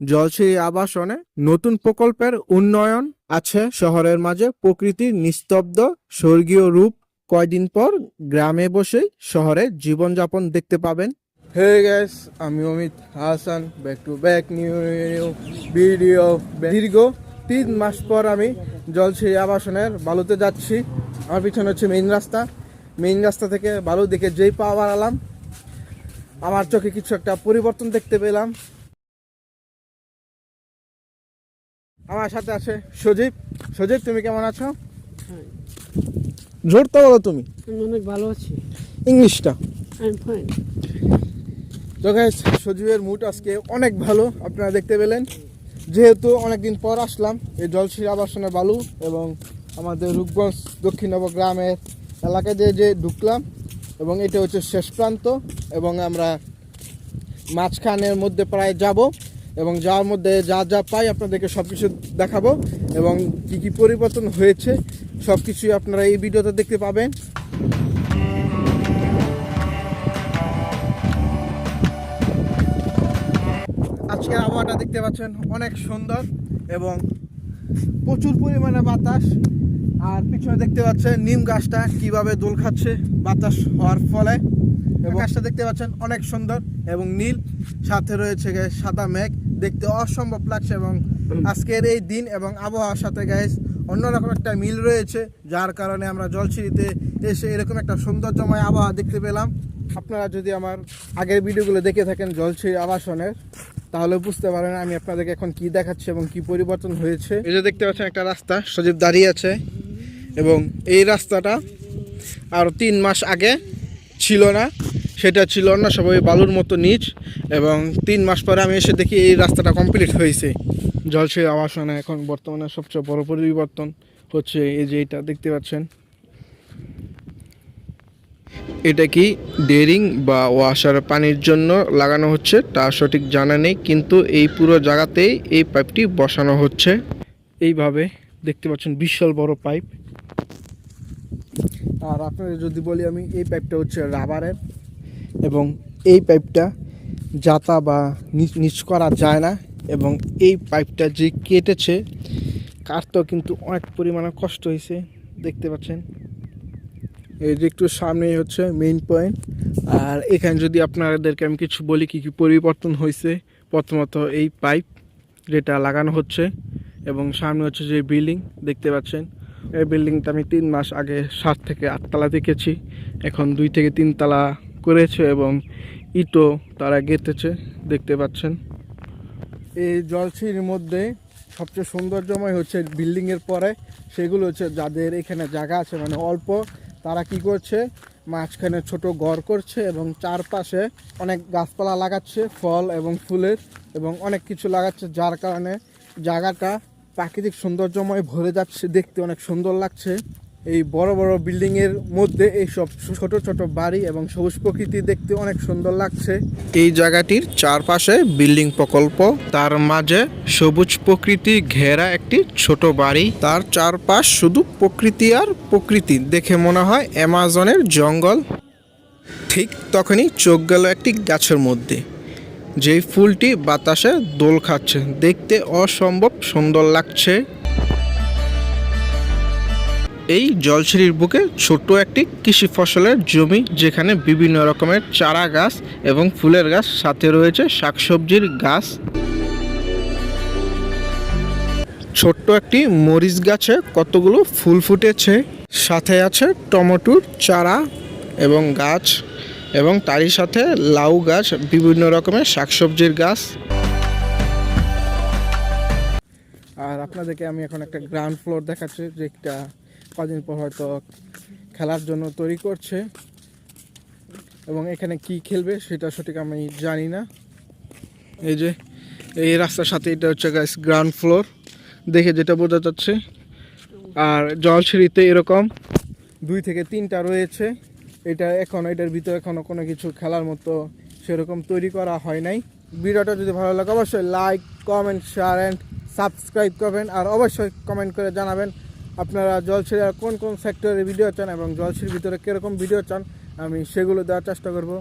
জলছিরি আবাসনে নতুন প্রকল্পের উন্নয়ন আছে শহরের মাঝে প্রকৃতির নিস্তব্ধ স্বর্গীয় রূপ। কয়দিন পর গ্রামে বসেই শহরে জীবনযাপন দেখতে পাবেন। হে গাইস, আমি Amit Hasan, back to back new video. দীর্ঘ 3 মাস পর আমি জলছিরি আবাসনের বালুতে যাচ্ছি। আমার পিছনে হচ্ছে মেইন রাস্তা থেকে বালু দেখে যেই পা বাড়ালাম আমার চোখে কিছু একটা পরিবর্তন দেখতে পেলাম। আমার সাথে আছে সজীব, তুমি কেমন আছো? জোর তো বলো তুমি। আমি অনেক ভালো আছি। ইংলিশটা। I am fine. তো গাইস, সজীবের মুড আজকে অনেক ভালো, আপনারা দেখতে পেলেন। যেহেতু অনেকদিন পর আসলাম এই জলছিরি আবাসনে বালু এবং আমাদের রূপগঞ্জ দক্ষিণ গ্রামের এলাকায় যে ঢুকলাম এবং এটা হচ্ছে শেষ প্রান্ত এবং আমরা মাঝখানের মধ্যে প্রায় যাব এবং যার মধ্যে যা যা পাই আপনাদেরকে সব কিছু দেখাবো এবং কি কি পরিবর্তন হয়েছে সব কিছুই আপনারা এই ভিডিওতে দেখতে পাবেন। আজকের আবহাওয়াটা দেখতে পাচ্ছেন অনেক সুন্দর এবং প্রচুর পরিমাণে বাতাস। আর পিছনে দেখতে পাচ্ছেন নিম গাছটা কিভাবে দোল খাচ্ছে বাতাস হওয়ার ফলে। এবং গাছটা দেখতে পাচ্ছেন অনেক সুন্দর এবং নীল, সাথে রয়েছে সাদা মেঘ, দেখতে অসম্ভব লাগছে। এবং আজকের এই দিন এবং আবহাওয়ার সাথে গাইস অন্যরকম একটা মিল রয়েছে, যার কারণে আমরা জলছিরিতে এসে এরকম একটা সৌন্দর্যময় আবহাওয়া দেখতে পেলাম। আপনারা যদি আমার আগের ভিডিওগুলো দেখে থাকেন জলছিরি আবাসনের, তাহলে বুঝতে পারেন আমি আপনাদেরকে এখন কি দেখাচ্ছি এবং কি পরিবর্তন হয়েছে। এই যে দেখতে পাচ্ছেন একটা রাস্তা, সজীব দাঁড়িয়ে আছে এবং এই রাস্তাটা আর 3 মাস আগে ছিল না, সেটা ছিল না সবাই বালুর মতো নিচ। এবং 3 মাস পরে আমি এসে দেখি এই রাস্তাটা কমপ্লিট হয়েছে। জলছিরি আবাসনে এখন বর্তমানে সবচেয়ে বড় পরিবর্তন হচ্ছে এই যে এটা দেখতে পাচ্ছেন। এটা কি ডেরিং বা ওয়াশার পানির জন্য লাগানো হচ্ছে তা সঠিক জানা নেই, কিন্তু এই পুরো জায়গাতেই এই পাইপটি বসানো হচ্ছে। এইভাবে দেখতে পাচ্ছেন বিশাল বড় পাইপ। আর আপনাদের যদি বলি আমি, এই পাইপটা হচ্ছে রাবারের এবং এই পাইপটা জাতা বা নিচ করা যায় না। এবং এই পাইপটা যে কেটেছে কাটতেও কিন্তু অনেক পরিমাণে কষ্ট হয়েছে, দেখতে পাচ্ছেন। এই যে একটু সামনেই হচ্ছে মেইন পয়েন্ট। আর এখানে যদি আপনাদেরকে আমি কিছু বলি কি কি পরিবর্তন হয়েছে, প্রথমত এই পাইপ যেটা লাগানো হচ্ছে এবং সামনে হচ্ছে যে বিল্ডিং দেখতে পাচ্ছেন। এই বিল্ডিংটা আমি 3 মাস আগে 7 থেকে 8 তলা দেখেছি, এখন 2 থেকে 3 তলা করেছে এবং ইটও তারা গেঁথেছে দেখতে পাচ্ছেন। এই জলছিরির মধ্যে সবচেয়ে সৌন্দর্যময় হচ্ছে বিল্ডিংয়ের পরে সেগুলো হচ্ছে যাদের এখানে জায়গা আছে মানে অল্প, তারা কি করছে মাঝখানে ছোট ঘর করছে এবং চারপাশে অনেক গাছপালা লাগাচ্ছে, ফল এবং ফুলের এবং অনেক কিছু লাগাচ্ছে, যার কারণে জায়গাটা প্রাকৃতিক সৌন্দর্যময় ভরে যাচ্ছে, দেখতে অনেক সুন্দর লাগছে। এই বড় বড় বিল্ডিংয়ের মধ্যে এই সব ছোট ছোট বাড়ি এবং সবুজ প্রকৃতি দেখতে অনেক সুন্দর লাগছে। এই জায়গাটির চারপাশে বিল্ডিং প্রকল্প, তার মাঝে সবুজ প্রকৃতি ঘেরা একটি ছোট বাড়ি, তার চারপাশ শুধু প্রকৃতি আর প্রকৃতি, দেখে মনে হয় অ্যামাজনের জঙ্গল। ঠিক তখনই চোখ গেল একটি গাছের মধ্যে, যেই ফুলটি বাতাসে দোল খাচ্ছে, দেখতে অসম্ভব সুন্দর লাগছে। এই জলছিরির বুকে ছোট একটি কৃষি ফসলের জমি, যেখানে বিভিন্ন রকমের চারা গাছ এবং ফুলের গাছ, সাথে রয়েছে শাকসবজির গাছ। ছোট্ট একটি মরিচ গাছে কতগুলো ফুল ফুটেছে, সাথে আছে টমেটোর চারা এবং গাছ এবং তারই সাথে লাউ গাছ, বিভিন্ন রকমের শাকসবজির গাছ। আর আপনাদেরকে আমি এখন একটা গ্রাউন্ড ফ্লোর দেখাচ্ছি, যেটা কদিন পর হয়তো খেলার জন্য তৈরি করছে এবং এখানে কি খেলবে সেটা সঠিক আমি জানি না। এই যে এই রাস্তার সাথে এটা হচ্ছে গাইস গ্রাউন্ড ফ্লোর, দেখে যেটা বোঝা যাচ্ছে। আর জলছিরিতে এরকম 2 থেকে 3টা রয়েছে। এটার ভিতরে এখনো কোনো কিছু খেলার মতো সেরকম তৈরি করা হয় নাই। ভিডিওটা যদি ভালো লাগে অবশ্যই like, comment, share and subscribe করবেন। আর অবশ্যই কমেন্ট করে জানাবেন আপনারা জলছিরি কোন কোন সেক্টরের ভিডিও চান এবং জলছিরির ভিতরে কীরকম ভিডিও চান, আমি সেগুলো দেওয়ার চেষ্টা করব।